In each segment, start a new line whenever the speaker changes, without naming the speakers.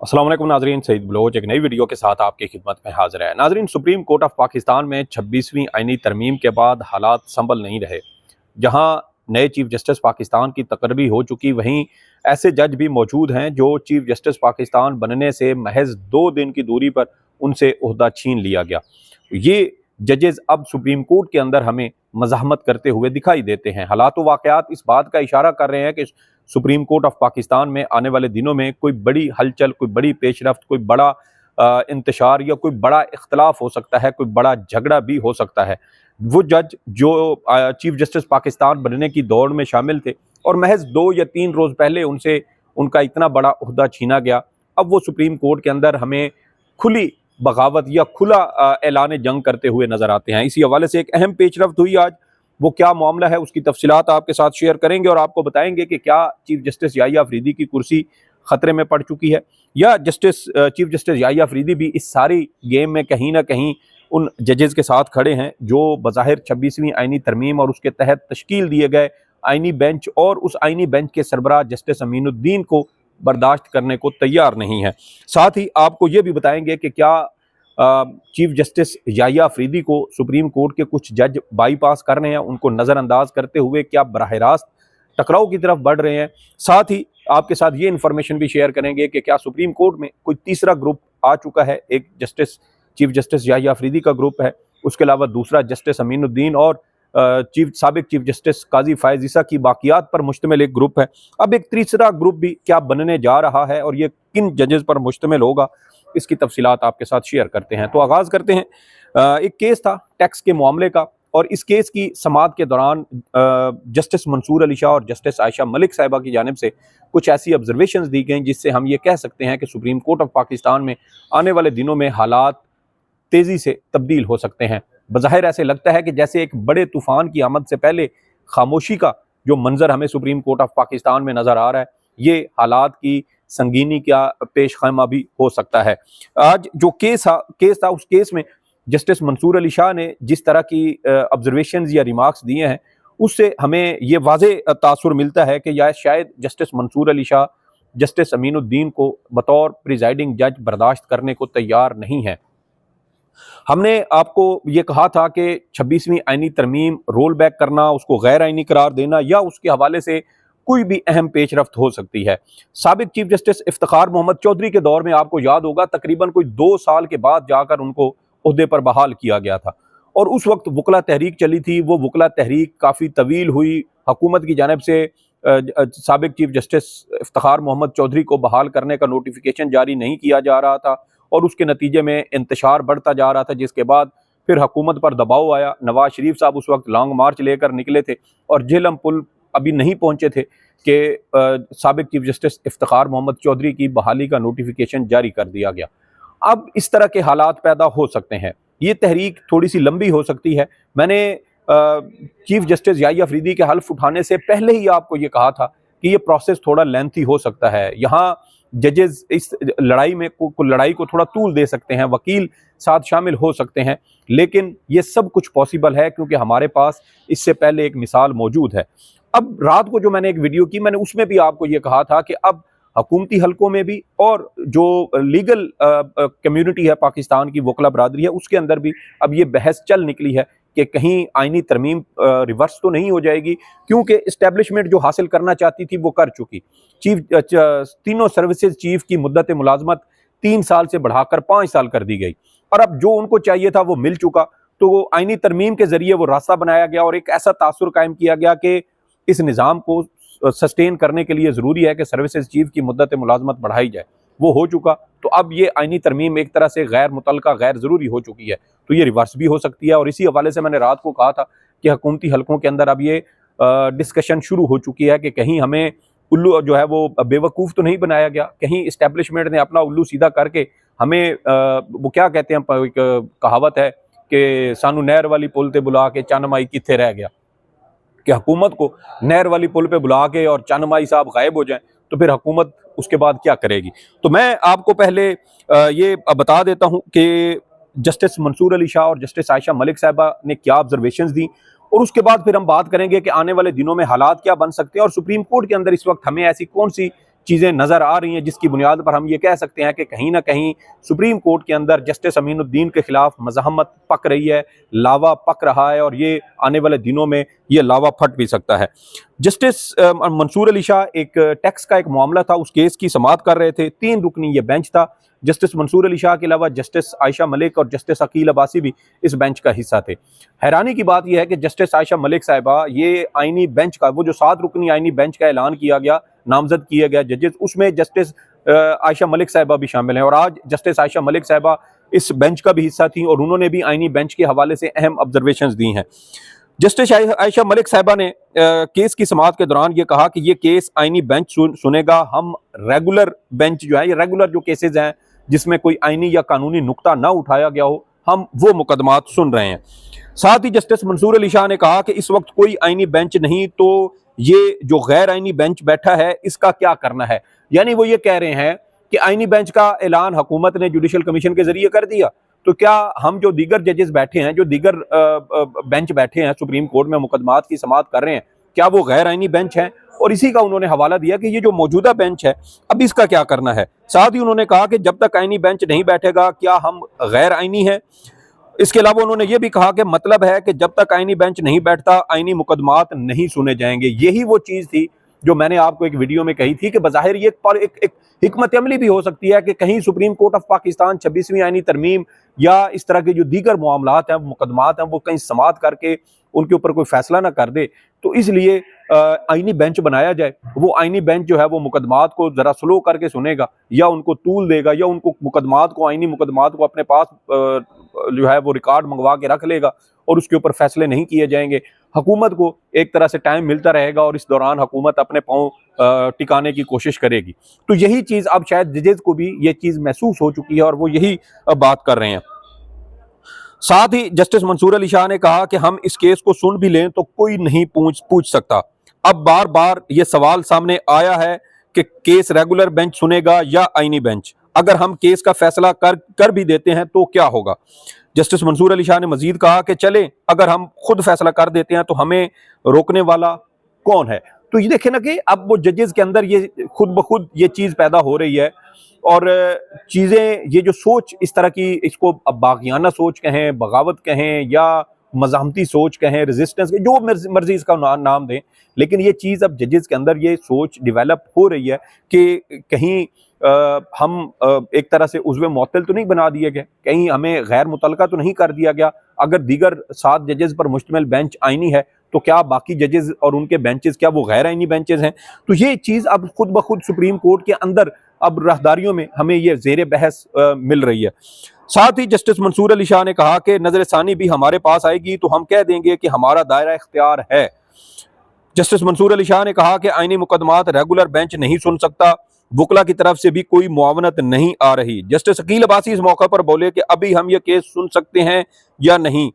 अस्सलाम वालेकुम नाजरीन, सईद बलोच एक नई वीडियो के साथ आपकी खिदमत में हाजिर है। नाजरीन, सुप्रीम कोर्ट ऑफ पाकिस्तान में 26वीं आईनी तरमीम के बाद हालात संभल नहीं रहे। जहां नए चीफ जस्टिस पाकिस्तान की तकर्री हो चुकी, वहीं ऐसे जज भी मौजूद हैं जो चीफ जस्टिस पाकिस्तान बनने से महज 2 दिन की दूरी पर उनसे ओहदा छीन लिया गया। ये जजेस अब सुप्रीम कोर्ट के अंदर हमें मज़ाहमत करते हुए दिखाई देते हैं। हालात व वाक़यात इस बात का इशारा कर रहे हैं कि सुप्रीम कोर्ट ऑफ पाकिस्तान में आने वाले दिनों में कोई बड़ी हलचल, कोई बड़ी पेशरफ्त, कोई बड़ा इंतशार या कोई बड़ा इख्तलाफ हो सकता है, कोई बड़ा झगड़ा भी हो सकता है। वो जज जो चीफ जस्टिस पाकिस्तान बनने की दौड़ में शामिल थे और महज 2 या 3 रोज़ पहले उनसे उनका इतना बड़ा ओहदा छीना गया, अब वो सुप्रीम कोर्ट के अंदर हमें खुली बगावत या खुला ऐलान जंग करते हुए नजर आते हैं। इसी हवाले से एक अहम पेशरफ्त हुई आज। वो क्या मामला है, उसकी तफसीलात आपके साथ शेयर करेंगे और आपको बताएंगे कि क्या चीफ जस्टिस याहिया अफरीदी की कुर्सी खतरे में पड़ चुकी है या चीफ जस्टिस याहिया अफरीदी भी इस सारी गेम में कहीं ना कहीं उन जजेस के साथ खड़े हैं जो बज़ाहिर 26वीं आईनी तरमीम और उसके तहत तश्कील दिए गए आईनी बेंच और उस आईनी बेंच के सरबराह जस्टिस अमीनुद्दीन को बर्दाश्त करने को तैयार नहीं है। साथ ही आपको ये भी बताएंगे कि क्या चीफ जस्टिस याहिया अफरीदी को सुप्रीम कोर्ट के कुछ जज बाईपास कर रहे हैं, उनको नज़रअंदाज करते हुए क्या बराह रास्त टकराव की तरफ बढ़ रहे हैं। साथ ही आपके साथ ये इन्फॉर्मेशन भी शेयर करेंगे कि क्या सुप्रीम कोर्ट में कोई तीसरा ग्रुप आ चुका है। एक चीफ जस्टिस याहिया अफरीदी का ग्रुप है, उसके अलावा दूसरा जस्टिस अमीनुद्दीन और साबिक चीफ जस्टिस काजी फायज ईसा की बाकियात पर मुश्तमिल एक ग्रुप है। अब एक तीसरा ग्रुप भी क्या बनने जा रहा है और ये किन जजेस पर मुश्तमिल होगा, इसकी तफसीलात आपके साथ शेयर करते हैं। तो आगाज़ करते हैं। एक केस था टैक्स के मामले का और इस केस की समाअत के दौरान जस्टिस मंसूर अली शाह और जस्टिस आयशा मलिक साहिबा की जानिब से कुछ ऐसी ऑब्जर्वेशंस दी गई जिससे हम ये कह सकते हैं कि सुप्रीम कोर्ट ऑफ पाकिस्तान में आने वाले दिनों में हालात तेज़ी से तब्दील हो सकते हैं। बज़ाहिर ऐसे लगता है कि जैसे एक बड़े तूफ़ान की आमद से पहले खामोशी का जो मंजर हमें सुप्रीम कोर्ट ऑफ पाकिस्तान में नज़र आ रहा है, ये हालात की संगीनी का पेश खैमा भी हो सकता है। आज जो केस था उस केस में जस्टिस मंसूर अली शाह ने जिस तरह की ऑब्जर्वेशंस या रिमार्क्स दिए हैं, उससे हमें ये वाज़े तासुर मिलता है कि या शायद जस्टिस मंसूर अली शाह जस्टिस अमीनुद्दीन को बतौर प्रिजाइडिंग जज बर्दाश्त करने को तैयार नहीं है। हमने आपको ये कहा था कि 26वीं आईनी तरमीम रोल बैक करना, उसको गैर आईनी करार देना या उसके हवाले से कोई भी अहम पेशरफ्त हो सकती है। साबिक चीफ जस्टिस इफ्तिखार मोहम्मद चौधरी के दौर में आपको याद होगा तकरीबन कोई 2 साल के बाद जाकर उनको ओहदे पर बहाल किया गया था और उस वक्त वकला तहरीक चली थी। वो वकला तहरीक काफ़ी तवील हुई, हुकूमत की जानिब से साबिक चीफ जस्टिस इफ्तिखार मोहम्मद चौधरी को बहाल करने का नोटिफिकेशन जारी नहीं किया जा रहा था और उसके नतीजे में इंतशार बढ़ता जा रहा था, जिसके बाद फिर हुकूमत पर दबाव आया। नवाज शरीफ साहब उस वक्त लॉन्ग मार्च लेकर निकले थे और झेलम पुल अभी नहीं पहुंचे थे कि साबिक चीफ जस्टिस इफ्तिखार मोहम्मद चौधरी की बहाली का नोटिफिकेशन जारी कर दिया गया। अब इस तरह के हालात पैदा हो सकते हैं, ये तहरीक थोड़ी सी लंबी हो सकती है। मैंने चीफ जस्टिस याहिया अफरीदी के हल्फ उठाने से पहले ही आपको ये कहा था कि ये प्रोसेस थोड़ा लेंथी हो सकता है। यहाँ जजेस इस लड़ाई को थोड़ा तूल दे सकते हैं, वकील साथ शामिल हो सकते हैं, लेकिन ये सब कुछ पॉसिबल है क्योंकि हमारे पास इससे पहले एक मिसाल मौजूद है। अब रात को जो मैंने एक वीडियो की, मैंने उसमें भी आपको ये कहा था कि अब हुकूमती हलकों में भी और जो लीगल कम्युनिटी है पाकिस्तान की, वकला बरादरी है, उसके अंदर भी अब ये बहस चल निकली है कि कहीं आईनी तरमीम रिवर्स तो नहीं हो जाएगी, क्योंकि इस्टेब्लिशमेंट जो हासिल करना चाहती थी वो कर चुकी। तीनों सर्विसेज चीफ की मुद्दत मुलाजमत 3 साल से बढ़ाकर 5 साल कर दी गई और अब जो उनको चाहिए था वो मिल चुका। तो आईनी तरमीम के जरिए वो रास्ता बनाया गया और एक ऐसा तासुर कायम किया गया कि इस निज़ाम को सस्टेन करने के लिए ज़रूरी है कि सर्विसेज चीफ की मुद्दत मुलाजमत बढ़ाई जाए। वो हो चुका, तो अब ये आईनी तरमीम एक तरह से गैर मुतलका, गैर ज़रूरी हो चुकी है, तो ये रिवर्स भी हो सकती है। और इसी हवाले से मैंने रात को कहा था कि हुकूमती हलकों के अंदर अब ये डिस्कशन शुरू हो चुकी है कि कहीं हमें उल्लू जो है वो बेवकूफ़ तो नहीं बनाया गया, कहीं इस्टेब्लिशमेंट ने अपना उल्लू सीधा करके हमें वो क्या कहते हैं, एक कहावत है कि सानू नहर वाली पुल ते बुला के चन्न माई कित्थे रह गया, कि हुकूमत को नहर वाली पुल पे बुला के और चन्न माई साहब गायब हो जाएं तो फिर हुकूमत उसके बाद क्या करेगी। तो मैं आपको पहले ये बता देता हूं कि जस्टिस मंसूर अली शाह और जस्टिस आयशा मलिक साहिबा ने क्या ऑब्जर्वेशंस दी और उसके बाद फिर हम बात करेंगे कि आने वाले दिनों में हालात क्या बन सकते हैं और सुप्रीम कोर्ट के अंदर इस वक्त हमें ऐसी कौन सी चीज़ें नज़र आ रही हैं, जिसकी बुनियाद पर हम ये कह सकते हैं कि कहीं ना कहीं सुप्रीम कोर्ट के अंदर जस्टिस अमीनुद्दीन के खिलाफ मज़ाहमत पक रही है, लावा पक रहा है, और ये आने वाले दिनों में ये लावा फट भी सकता है। जस्टिस मंसूर अली शाह एक टैक्स का एक मामला था, उस केस की समाअत कर रहे थे। 3 रुकनी ये बेंच था। जस्टिस मंसूर अली शाह के अलावा जस्टिस आयशा मलिक और जस्टिस अकील अब्बासी भी इस बेंच का हिस्सा थे। हैरानी की बात यह है कि जस्टिस आयशा मलिक साहिबा, ये आईनी बेंच का, वो जो 7 रुकनी आईनी बेंच का ऐलान किया गया, नामजद किया गया जजेस, उसमें जस्टिस आयशा मलिक साहिबा भी शामिल हैं। और आज जस्टिस आयशा मलिक साहिबा इस बेंच का भी हिस्सा थी और उन्होंने भी आईनी बेंच के हवाले से अहम ऑब्जर्वेशंस दी हैं। जस्टिस आयशा मलिक साहिबा ने केस की समाअत के दौरान ये कहा कि ये केस आईनी बेंच सुनेगा। हम रेगुलर बेंच जो है, ये रेगुलर जो केसेज हैं जिसमें कोई आईनी या कानूनी नुक्ता ना उठाया गया हो, हम वो मुकदमात सुन रहे हैं। साथ ही जस्टिस मंसूर अली शाह ने कहा कि इस वक्त कोई आईनी बेंच नहीं, तो ये जो गैर आईनी बेंच बैठा है इसका क्या करना है। यानी वो ये कह रहे हैं कि आईनी बेंच का ऐलान हुकूमत ने जुडिशल कमीशन के जरिए कर दिया, तो क्या हम जो दीगर जजेस बैठे हैं, जो दीगर बेंच बैठे हैं सुप्रीम कोर्ट में मुकदमात की समाअत कर रहे हैं, क्या वो गैर आईनी बेंच हैं? और इसी का उन्होंने हवाला दिया कि ये जो मौजूदा बेंच है, अब इसका क्या करना है। साथ ही उन्होंने कहा कि जब तक आईनी बेंच नहीं बैठेगा, क्या हम गैर आईनी हैं। इसके अलावा उन्होंने ये भी कहा कि मतलब है कि जब तक आईनी बेंच नहीं बैठता, आईनी मुकदमात नहीं सुने जाएंगे। यही वो चीज़ थी जो मैंने आपको एक वीडियो में कही थी कि बज़ाहिर ये एक हिकमत अमली भी हो सकती है कि कहीं सुप्रीम कोर्ट ऑफ पाकिस्तान 26वीं आईनी तरमीम या इस तरह के जो दीगर मामलात हैं, मुकदमात हैं, वो कहीं समाअत करके उनके ऊपर कोई फैसला ना कर दे। तो इसलिए आईनी बेंच बनाया जाए। वो आईनी बेंच जो है वो मुकदमात को ज़रा स्लो करके सुनेगा, या उनको तूल देगा, या उनको मुकदमात को, आईनी मुकदमात को अपने पास जो है वो रिकॉर्ड मंगवा के रख लेगा और उसके ऊपर फैसले नहीं किए जाएंगे। हुकूमत को एक तरह से टाइम मिलता रहेगा और इस दौरान हुकूमत अपने पाँव टिकाने की कोशिश करेगी। तो यही चीज़ अब शायद जजेस को भी ये चीज़ महसूस हो चुकी है और वो यही बात कर रहे हैं। साथ ही जस्टिस मंसूर अली शाह ने कहा कि हम इस केस को सुन भी लें तो कोई नहीं पूछ सकता। अब बार बार ये सवाल सामने आया है कि केस रेगुलर बेंच सुनेगा या आईनी बेंच। अगर हम केस का फैसला कर भी देते हैं तो क्या होगा। जस्टिस मंसूर अली शाह ने मजीद कहा कि चले, अगर हम खुद फैसला कर देते हैं तो हमें रोकने वाला कौन है। तो ये देखें ना कि अब वो जजेस के अंदर ये खुद ब खुद ये चीज़ पैदा हो रही है और चीज़ें, ये जो सोच इस तरह की, इसको अब बागियाना सोच कहें, बगावत कहें, या मज़ाहमती सोच कहें, रेजिस्टेंस, जो मर्जी इसका नाम दें, लेकिन ये चीज़ अब जजेस के अंदर ये सोच डेवलप हो रही है कि कहीं हम एक तरह से उज़्वे मुअत्तल तो नहीं बना दिए गए, कहीं हमें गैर मुतलका तो नहीं कर दिया गया। अगर दीगर 7 जजेस पर मुश्तमिल बेंच आईनी है, तो क्या बाकी जजेस और उनके बेंचेस, क्या वो गैर आईनी बेंचेस हैं। तो ये चीज़ अब खुद ब खुद सुप्रीम कोर्ट के अंदर अब राहदारियों में हमें ये ज़ेरे बहस मिल रही है। साथ ही जस्टिस मंसूर अली शाह ने कहा कि नज़र-ए-सानी भी हमारे पास आएगी तो हम कह देंगे कि हमारा दायरा इख्तियार है। जस्टिस मंसूर अली शाह ने कहा कि आईनी मुकदमात रेगुलर बेंच नहीं सुन सकता, वकला की तरफ से भी कोई मुआवनत नहीं आ रही। जस्टिस अकील अब्बासी इस मौके पर बोले कि अभी हम ये केस सुन सकते हैं या नहीं,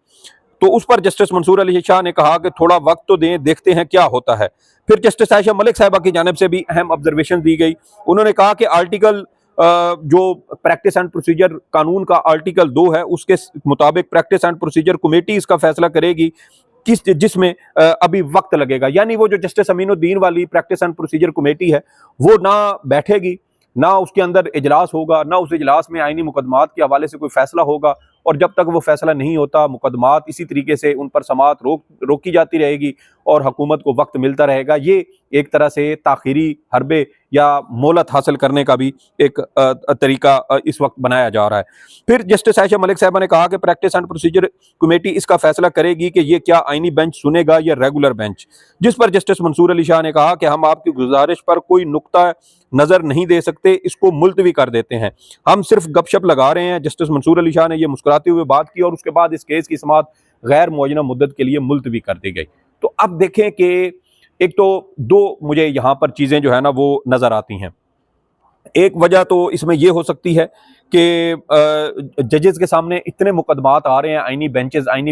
तो उस पर जस्टिस मंसूर अली शाह ने कहा कि थोड़ा वक्त तो दें, देखते हैं क्या होता है। फिर जस्टिस आयशा मलिक साहिबा की जानिब से भी अहम ऑब्जर्वेशन दी गई। उन्होंने कहा कि आर्टिकल जो प्रैक्टिस एंड प्रोसीजर कानून का आर्टिकल 2 है, उसके मुताबिक प्रैक्टिस एंड प्रोसीजर कमेटी इसका फैसला करेगी जिसमें अभी वक्त लगेगा। यानी वो जो जस्टिस अमीनुद्दीन वाली प्रैक्टिस एंड प्रोसीजर कमेटी है, वो ना बैठेगी, ना उसके अंदर इजलास होगा, ना उस इजलास में आईनी मुकदमात के हवाले से कोई फैसला होगा, और जब तक वो फैसला नहीं होता, मुकदमात इसी तरीके से उन पर समाअत रोकी जाती रहेगी और हुकूमत को वक्त मिलता रहेगा। ये एक तरह से ताखीरी हरबे या मोहलत हासिल करने का भी एक तरीका इस वक्त बनाया जा रहा है। फिर जस्टिस आयशा मलिक साहिबा ने कहा कि प्रैक्टिस एंड प्रोसीजर कमेटी इसका फैसला करेगी कि ये क्या आईनी बेंच सुनेगा या रेगुलर बेंच। जिस पर जस्टिस मंसूर अली शाह ने कहा कि हम आपकी गुजारिश पर कोई नुक्ता नज़र नहीं दे सकते, इसको मुलतवी कर देते हैं, हम सिर्फ गपशप लगा रहे हैं। जस्टिस मंसूर अली शाह ने यह मुस्कुराते हुए बात की और उसके बाद इस केस की समाअत गैर मुअज्जला मुद्दत के लिए मुलतवी कर दी गई। तो अब देखें कि एक तो 2 मुझे यहाँ पर चीज़ें जो है ना वो नज़र आती हैं। एक वजह तो इसमें यह हो सकती है कि जजेस के सामने इतने मुकदमात आ रहे हैं आईनी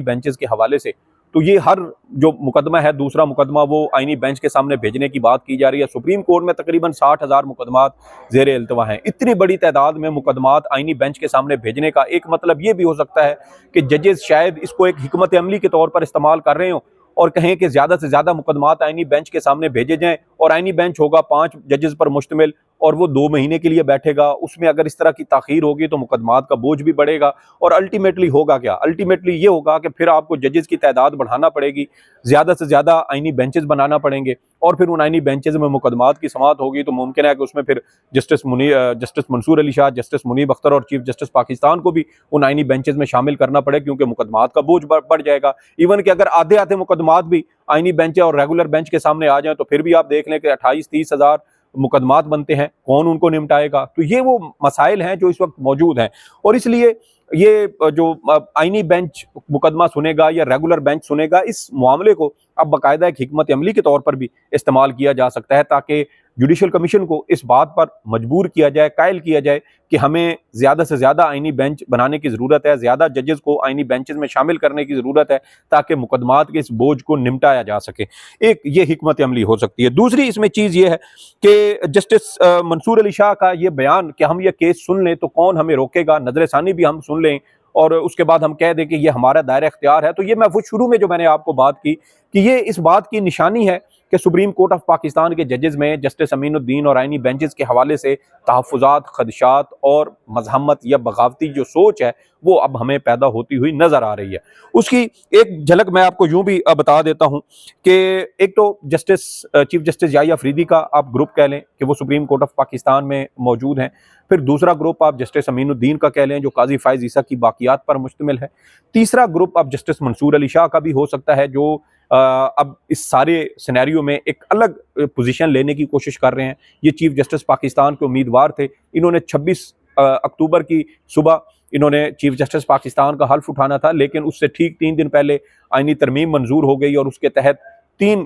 बेंचेस के हवाले से, तो ये हर जो मुकदमा है, दूसरा मुकदमा वो आईनी बेंच के सामने भेजने की बात की जा रही है। सुप्रीम कोर्ट में तकरीबन 60,000 मुकदमात ज़ेरे इल्तवा हैं। इतनी बड़ी तादाद में मुकदमात आईनी बेंच के सामने भेजने का एक मतलब ये भी हो सकता है कि जजेस शायद इसको एक हिकमत अमली के तौर पर इस्तेमाल कर रहे हों और कहें कि ज़्यादा से ज़्यादा मुकदमात आईनी बेंच के सामने भेजे जाएँ, और आईनी बेंच होगा 5 जजेस पर मुश्तमिल, और वो 2 महीने के लिए बैठेगा, उसमें अगर इस तरह की ताख़ीर होगी तो मुकदमात का बोझ भी बढ़ेगा और अल्टीमेटली होगा क्या? अल्टीमेटली ये होगा कि फिर आपको जजेस की तादाद बढ़ाना पड़ेगी, ज़्यादा से ज़्यादा आइनी बेंचेस बनाना पड़ेंगे और फिर उन आइनी बेंचेस में मुकदमात की समाअत होगी तो मुमकिन है कि उसमें फिर जस्टिस मंसूर अली शाह, जस्टिस मुनीब अख्तर और चीफ जस्टिस पाकिस्तान को भी उन आइनी बेंचेस में शामिल करना पड़े, क्योंकि मुकदमात का बोझ बढ़ जाएगा। इवन कि अगर आधे आधे मुकदमात भी आइनी बेंच और रेगुलर बेंच के सामने आ जाए तो फिर भी आप देख लें कि 28-30 हज़ार मुकदमात बनते हैं, कौन उनको निपटाएगा? तो ये वो मसाइल हैं जो इस वक्त मौजूद हैं और इसलिए ये जो आइनी बेंच मुकदमा सुनेगा या रेगुलर बेंच सुनेगा, इस मामले को अब बाकायदा एक हिकमत अमली के तौर पर भी इस्तेमाल किया जा सकता है ताकि जुडिशल कमीशन को इस बात पर मजबूर किया जाए, कायल किया जाए कि हमें ज़्यादा से ज़्यादा आइनी बेंच बनाने की ज़रूरत है, ज़्यादा जजेस को आइनी बेंचेस में शामिल करने की ज़रूरत है ताकि मुकदमात के इस बोझ को निपटाया जा सके। एक ये हिकमत अमली हो सकती है। दूसरी इसमें चीज़ ये है कि जस्टिस मंसूर अली शाह का ये बयान कि हम ये केस सुन लें तो कौन हमें रोकेगा, नज़र-ए-सानी भी हम सुन लें और उसके बाद हम कह दें कि ये हमारा दायरा इख्तियार है, तो ये मैं वो शुरू में जो मैंने आपको बात की कि ये इस बात की निशानी है कि सुप्रीम कोर्ट ऑफ पाकिस्तान के जजेस में जस्टिस अमीनुद्दीन और आइनी बेंचेस के हवाले से तहफ़्फ़ुज़ात, ख़दशात और मज़हमत या बगावती जो सोच है वो अब हमें पैदा होती हुई नज़र आ रही है। उसकी एक झलक मैं आपको यूँ भी बता देता हूँ कि एक तो चीफ जस्टिस याहिया अफरीदी का आप ग्रुप कह लें कि वो सुप्रीम कोर्ट ऑफ पाकिस्तान में मौजूद हैं। फिर दूसरा ग्रुप आप जस्टिस अमीनुद्दीन का कह लें जो काजी फ़ाइज़ ईसा की बाक़ियात पर मुश्तमिल है। तीसरा ग्रुप आप जस्टिस मंसूर अली शाह का भी हो सकता है जो अब इस सारे सिनेरियो में एक अलग पोजीशन लेने की कोशिश कर रहे हैं। ये चीफ जस्टिस पाकिस्तान के उम्मीदवार थे। इन्होंने 26 अक्टूबर की सुबह इन्होंने चीफ जस्टिस पाकिस्तान का हल्फ उठाना था, लेकिन उससे ठीक 3 दिन पहले आइनी तरमीम मंजूर हो गई और उसके तहत 3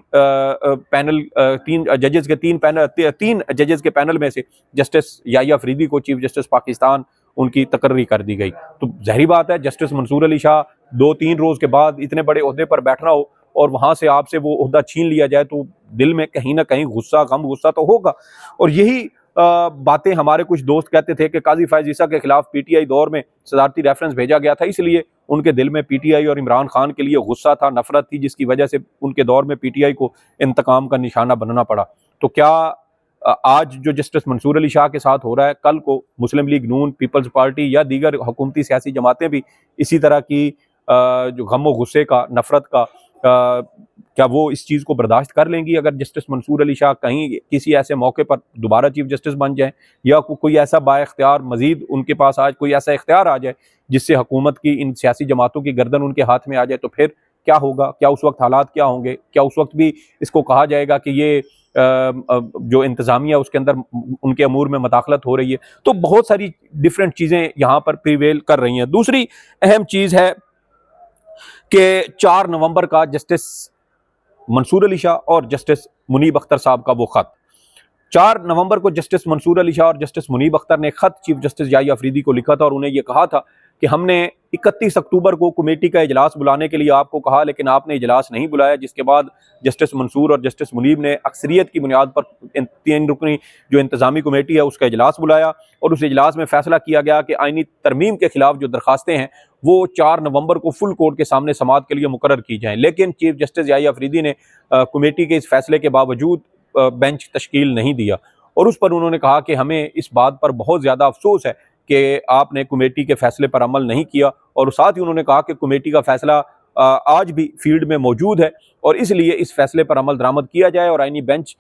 जजेस के पैनल में से जस्टिस याहिया अफरीदी को चीफ जस्टिस पाकिस्तान उनकी तकर्री कर दी गई। तो ज़ाहिर बात है जस्टिस मंसूर अली शाह 2-3 रोज़ के बाद इतने बड़े ओहदे पर बैठना हो और वहाँ से आपसे वो ओहदा छीन लिया जाए तो दिल में कहीं ना कहीं गम गुस्सा तो होगा। और यही बातें हमारे कुछ दोस्त कहते थे कि काजी फ़ाइज़ ईसा के खिलाफ पीटीआई दौर में सदारती रेफरेंस भेजा गया था, इसलिए उनके दिल में पीटीआई और इमरान खान के लिए गुस्सा था, नफरत थी, जिसकी वजह से उनके दौर में पीटीआई को इंतकाम का निशाना बनना पड़ा। तो क्या आज जो जस्टिस मंसूर अली शाह के साथ हो रहा है, कल को मुस्लिम लीग नून, पीपल्स पार्टी या दीगर हुकूमती सियासी जमातें भी इसी तरह की जो गम व गुस्से का, नफरत का, क्या वो इस चीज़ को बर्दाश्त कर लेंगी अगर जस्टिस मंसूर अली शाह कहीं किसी ऐसे मौके पर दोबारा चीफ जस्टिस बन जाएं या कोई ऐसा बाइख्तियार मजीद उनके पास आज कोई ऐसा इख्तियार आ जाए जिससे हुकूमत की इन सियासी जमातों की गर्दन उनके हाथ में आ जाए, तो फिर क्या होगा? क्या उस वक्त हालात क्या होंगे? क्या उस वक्त भी इसको कहा जाएगा कि ये जो इंतज़ामिया उसके अंदर उनके अमूर में मदाखलत हो रही है? तो बहुत सारी डिफरेंट चीज़ें यहाँ पर प्रिवेल कर रही हैं। दूसरी अहम चीज़ है कि 4 नवंबर का जस्टिस मंसूर अली शाह और जस्टिस मुनीब अख्तर साहब का वो खत, 4 नवंबर को जस्टिस मंसूर अली शाह और जस्टिस मुनीब अख्तर ने खत चीफ जस्टिस याहिया अफरीदी को लिखा था और उन्हें यह कहा था कि हमने 31 अक्टूबर को कमेटी का इजलास बुलाने के लिए आपको कहा, लेकिन आपने इजलास नहीं बुलाया, जिसके बाद जस्टिस मंसूर और जस्टिस मुनीब ने अक्सरियत की बुनियाद पर 3 रुकनी जो इंतजामी कमेटी है उसका इजलास बुलाया और उस इजलास में फैसला किया गया कि आइनी तरमीम के खिलाफ जो दरखास्तें हैं वो 4 नवंबर को फुल कोर्ट के सामने समाअत के लिए मुकर्रर की जाएँ। लेकिन चीफ जस्टिस याहिया अफरीदी ने कमेटी के इस फैसले के बावजूद बेंच तश्कील नहीं दिया और उस पर उन्होंने कहा कि हमें इस बात पर बहुत ज़्यादा अफसोस है कि आपने कमेटी के फैसले पर अमल नहीं किया, और साथ ही उन्होंने कहा कि कमेटी का फैसला आज भी फील्ड में मौजूद है और इसलिए इस फैसले पर अमल दरामद किया जाए और आइनी बेंच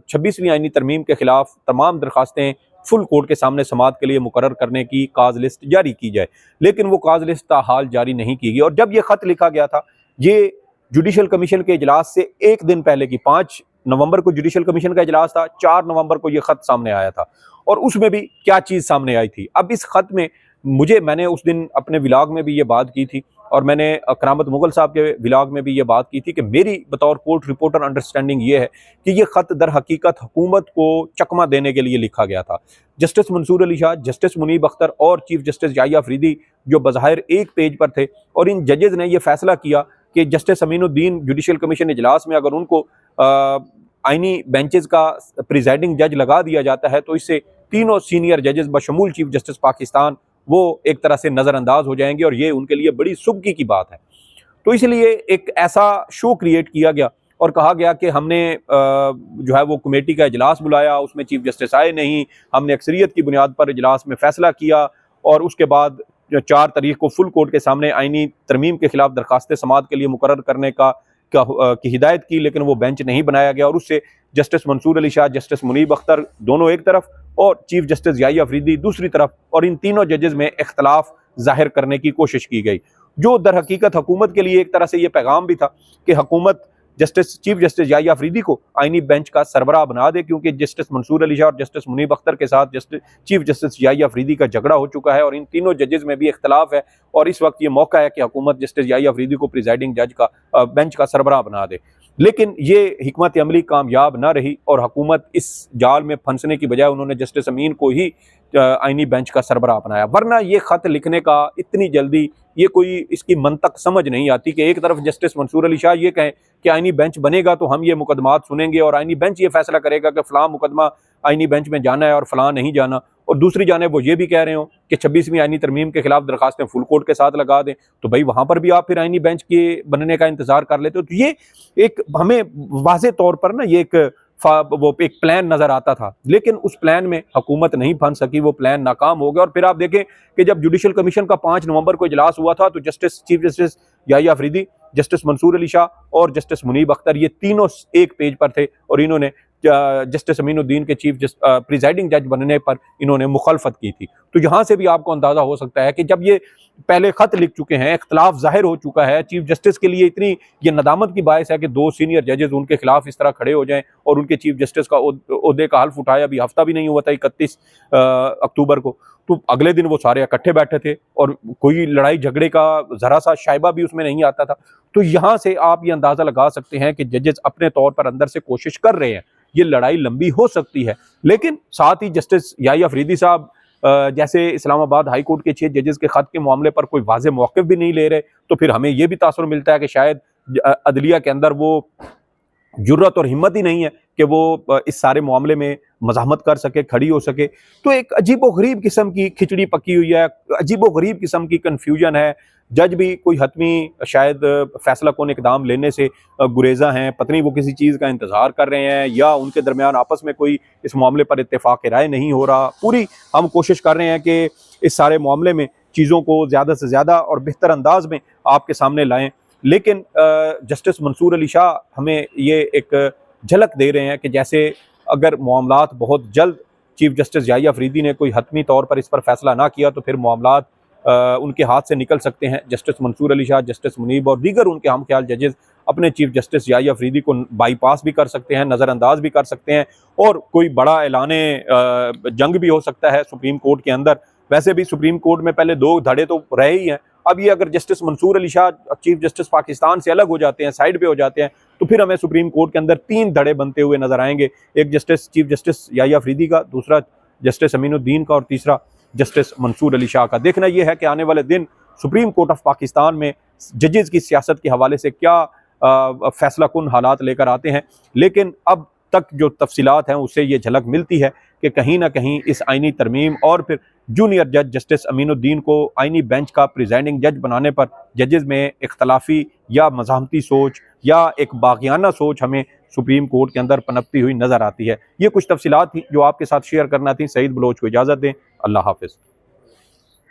26वीं आइनी तरमीम के खिलाफ तमाम दरखास्तें फुल कोर्ट के सामने समाअत के लिए मुकर्रर करने की काज लिस्ट जारी की जाए। लेकिन वो काज लिस्ट ताहाल जारी नहीं की गई और जब ये खत लिखा गया था, ये जुडिशल कमीशन के इजलास से एक दिन पहले की 5 नवंबर को जुडिशल कमीशन का इजलास था, 4 नवंबर को ये खत सामने आया था और उसमें भी क्या चीज़ सामने आई थी। अब इस खत में मैंने उस दिन अपने व्लॉग में भी ये बात की थी और मैंने करामत मुगल साहब के व्लॉग में भी ये बात की थी कि मेरी बतौर कोर्ट रिपोर्टर अंडरस्टैंडिंग ये है कि ये ख़त दर हकीकत हुकूमत को चकमा देने के लिए लिखा गया था। जस्टिस मंसूर अली शाह, जस्टिस मुनीब अख्तर और चीफ जस्टिस याहिया अफरीदी जो बज़ाहिर एक पेज पर थे और इन जजेस ने यह फैसला किया कि जस्टिस अमीनुद्दीन जुडिशल कमीशन इजलास में अगर उनको आइनी बेंचेस का प्रिजाइडिंग जज लगा दिया जाता है तो इससे तीनों सीनियर जजेस बशमूल चीफ जस्टिस पाकिस्तान वो एक तरह से नज़रअंदाज हो जाएंगे और ये उनके लिए बड़ी सुबकी की बात है। तो इसलिए एक ऐसा शो क्रिएट किया गया और कहा गया कि हमने जो है वो कमेटी का इजलास बुलाया, उसमें चीफ जस्टिस आए नहीं, हमने अक्सरियत की बुनियाद पर इजलास में फैसला किया और उसके बाद 4 तारीख को फुल कोर्ट के सामने आईनी तरमीम के खिलाफ दरखास्त समाअत के लिए मुकर्रर करने की हिदायत की, लेकिन वो बेंच नहीं बनाया गया और उससे जस्टिस मंसूर अली शाह, जस्टिस मुनीब अख्तर दोनों एक तरफ और चीफ जस्टिस याहिया अफरीदी दूसरी तरफ, और इन तीनों जजेस में इख्तलाफ जाहिर करने की कोशिश की गई, जो दर हकीकत हुकूमत के लिए एक तरह से ये पैगाम भी था कि हुकूमत चीफ जस्टिस याहिया अफरीदी को आईनी बेंच का सरबराह बना दे, क्योंकि जस्टिस मंसूर अली शाह और जस्टिस मुनीब अख्तर के साथ चीफ जस्टिस याहिया अफरीदी का झगड़ा हो चुका है और इन तीनों जजेस में भी इख्तलाफ है और इस वक्त ये मौका है कि हुकूमत जस्टिस याहिया अफरीदी को प्रिजाइडिंग जज का बेंच का सरबराह बना दे। लेकिन ये हिकमत अमली कामयाब ना रही और हुकूमत इस जाल में फंसने की बजाय उन्होंने जस्टिस अमीन को ही आईनी बेंच का सरबराह बनाया। वरना ये खत लिखने का इतनी जल्दी, ये कोई इसकी मंतक समझ नहीं आती कि एक तरफ जस्टिस मंसूर अली शाह ये कहें कि आईनी बेंच बनेगा तो हम ये मुकदमात सुनेंगे और आईनी बेंच ये फैसला करेगा कि फ़लाँ मुकदमा आईनी बेंच में जाना है और फ़लाँ नहीं जाना, और दूसरी जानिब वो ये भी कह रहे हो कि 26वीं आईनी तरमीम के खिलाफ दरखास्तें फुल कोर्ट के साथ लगा दें, तो भाई वहाँ पर भी आप फिर आईनी बेंच के बनने का इंतज़ार कर लेते हो। तो ये एक हमें वाज़े तौर पर ना ये एक प्लान नज़र आता था, लेकिन उस प्लान में हुकूमत नहीं फंस सकी, वो प्लान नाकाम हो गया। और फिर आप देखें कि जब जुडिशल कमीशन का 5 नवंबर को इजलास हुआ था तो chief justice Yahya Afridi, justice Mansoor Ali Shah और जस्टिस मुनीब अख्तर ये तीनों एक पेज पर थे और इन्होंने जस्टिस अमीनुद्दीन के प्रिजाइडिंग जज बनने पर इन्होंने मुखालफत की थी। तो यहाँ से भी आपको अंदाज़ा हो सकता है कि जब ये पहले ख़त लिख चुके हैं, इख्तलाफ जाहिर हो चुका है, चीफ जस्टिस के लिए इतनी ये नदामत की बायस है कि 2 सीनियर जजेस उनके खिलाफ इस तरह खड़े हो जाएं और उनके चीफ जस्टिस का ओहदे का हल्फ उठाया, अभी हफ्ता भी नहीं हुआ था 31 अक्टूबर को, तो अगले दिन वो सारे इकट्ठे बैठे थे और कोई लड़ाई झगड़े का ज़रा सा शायबा भी उसमें नहीं आता था। तो यहाँ से आप ये अंदाज़ा लगा सकते हैं कि जजेस अपने तौर पर अंदर से कोशिश कर रहे हैं, ये लड़ाई लंबी हो सकती है। लेकिन साथ ही जस्टिस याहिया अफरीदी साहब जैसे इस्लामाबाद हाई कोर्ट के 6 जजेस के खत के मामले पर कोई वाज़े मौक़िफ़ भी नहीं ले रहे, तो फिर हमें यह भी तासुर मिलता है कि शायद अदलिया के अंदर वो जुर्रत और हिम्मत ही नहीं है कि वो इस सारे मामले में मज़ाहमत कर सके, खड़ी हो सके। तो एक अजीबोगरीब किस्म की खिचड़ी पकी हुई है, अजीबोगरीब किस्म की कन्फ्यूजन है। जज भी कोई हतमी शायद फैसला कौन इकदाम लेने से गुरेज़ा हैं, पता नहीं वो किसी चीज़ का इंतज़ार कर रहे हैं या उनके दरमियान आपस में कोई इस मामले पर इत्तेफाक राय नहीं हो रहा। पूरी हम कोशिश कर रहे हैं कि इस सारे मामले में चीज़ों को ज़्यादा से ज़्यादा और बेहतर अंदाज में आपके सामने लाएँ, लेकिन जस्टिस मंसूर अली शाह हमें ये एक झलक दे रहे हैं कि जैसे अगर मामलात बहुत जल्द चीफ जस्टिस याहिया अफरीदी ने कोई हतमी तौर पर इस पर फैसला ना किया तो फिर मामलात उनके हाथ से निकल सकते हैं। जस्टिस मंसूर अली शाह, जस्टिस मुनीब और दीगर उनके हम ख्याल जजेस अपने चीफ जस्टिस याहिया अफरीदी को बाईपास भी कर सकते हैं, नज़रअंदाज भी कर सकते हैं और कोई बड़ा ऐलाने जंग भी हो सकता है सुप्रीम कोर्ट के अंदर। वैसे भी सुप्रीम कोर्ट में पहले 2 धड़े तो रहे ही हैं, अब ये अगर justice Mansoor Ali Shah chief justice Pakistan से अलग हो जाते हैं, साइड पे हो जाते हैं, तो फिर हमें सुप्रीम कोर्ट के अंदर 3 धड़े बनते हुए नजर आएंगे। एक चीफ जस्टिस याहिया अफरीदी का, दूसरा जस्टिस अमीनुद्दीन का और तीसरा जस्टिस मंसूर अली शाह का। देखना यह है कि आने वाले दिन सुप्रीम कोर्ट ऑफ पाकिस्तान में जजेस की सियासत के हवाले से क्या फैसला कुन हालात लेकर आते हैं। लेकिन अब तक जो तफसीलात हैं उससे ये झलक मिलती है कि कहीं ना कहीं इस आईनी तरमीम और फिर जूनियर जज जस्टिस अमीनुद्दीन को आईनी बेंच का प्रिजाइडिंग जज बनाने पर जजेस में इख्तलाफी या मज़ाहमती सोच या एक बागियाना सोच हमें सुप्रीम कोर्ट के अंदर पनपती हुई नज़र आती है। ये कुछ तफसीलात थी जो आपके साथ शेयर करना थी। सईद बलोच को इजाज़त दें। अल्लाह हाफ़िज़।